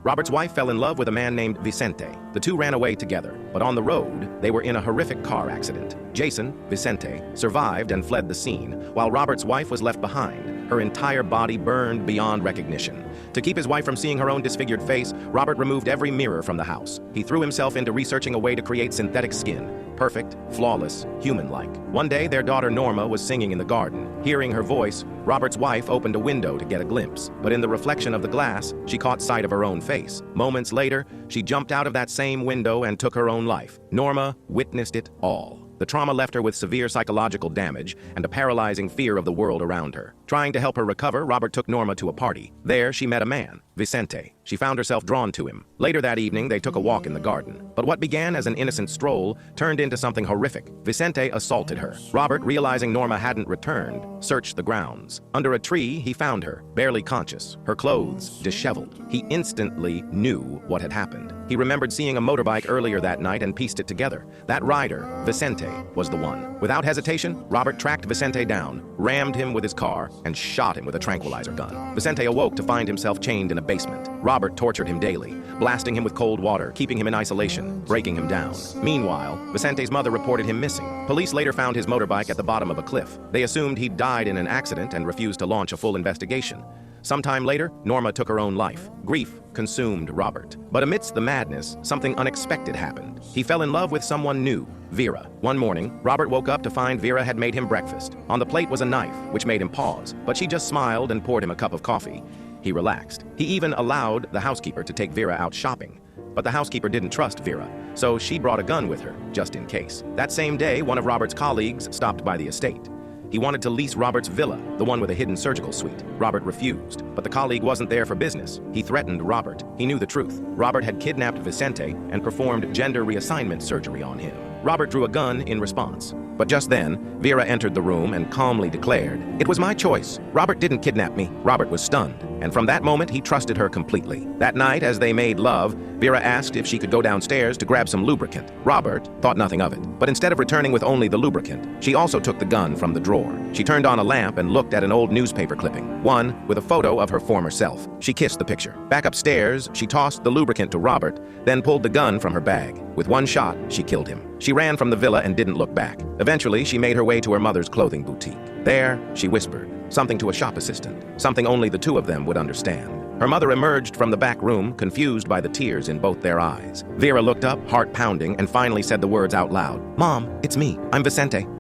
Robert's wife fell in love with a man named Vicente. The two ran away together, but on the road, they were in a horrific car accident. Jason, Vicente, survived and fled the scene, while Robert's wife was left behind. Her entire body burned beyond recognition. To keep his wife from seeing her own disfigured face, Robert removed every mirror from the house. He threw himself into researching a way to create synthetic skin. Perfect, flawless, human-like. One day, their daughter Norma was singing in the garden. Hearing her voice, Robert's wife opened a window to get a glimpse, but in the reflection of the glass, she caught sight of her own face. Moments later, she jumped out of that same window and took her own life. Norma witnessed it all. The trauma left her with severe psychological damage and a paralyzing fear of the world around her. Trying to help her recover, Robert took Norma to a party. There, she met a man, Vicente. She found herself drawn to him. Later that evening, they took a walk in the garden. But what began as an innocent stroll turned into something horrific. Vicente assaulted her. Robert, realizing Norma hadn't returned, searched the grounds. Under a tree, he found her, barely conscious, her clothes disheveled. He instantly knew what had happened. He remembered seeing a motorbike earlier that night and pieced it together. That rider, Vicente, was the one. Without hesitation, Robert tracked Vicente down, rammed him with his car, and shot him with a tranquilizer gun. Vicente awoke to find himself chained in a basement. Robert tortured him daily, blasting him with cold water, keeping him in isolation, breaking him down. Meanwhile, Vicente's mother reported him missing. Police later found his motorbike at the bottom of a cliff. They assumed he'd died in an accident and refused to launch a full investigation. Sometime later, Norma took her own life. Grief consumed Robert. But amidst the madness, something unexpected happened. He fell in love with someone new, Vera. One morning, Robert woke up to find Vera had made him breakfast. On the plate was a knife, which made him pause, but she just smiled and poured him a cup of coffee. He relaxed. He even allowed the housekeeper to take Vera out shopping. But the housekeeper didn't trust Vera, so she brought a gun with her, just in case. That same day, one of Robert's colleagues stopped by the estate. He wanted to lease Robert's villa, the one with a hidden surgical suite. Robert refused, but the colleague wasn't there for business. He threatened Robert. He knew the truth. Robert had kidnapped Vicente and performed gender reassignment surgery on him. Robert drew a gun in response. But just then, Vera entered the room and calmly declared, "It was my choice. Robert didn't kidnap me." Robert was stunned, and from that moment, he trusted her completely. That night, as they made love, Vera asked if she could go downstairs to grab some lubricant. Robert thought nothing of it, but instead of returning with only the lubricant, she also took the gun from the drawer. She turned on a lamp and looked at an old newspaper clipping, one with a photo of her former self. She kissed the picture. Back upstairs, she tossed the lubricant to Robert, then pulled the gun from her bag. With one shot, she killed him. She ran from the villa and didn't look back. Eventually, she made her way to her mother's clothing boutique. There, she whispered something to a shop assistant, something only the two of them would understand. Her mother emerged from the back room, confused by the tears in both their eyes. Vera looked up, heart pounding, and finally said the words out loud. "Mom, it's me. I'm Vicente."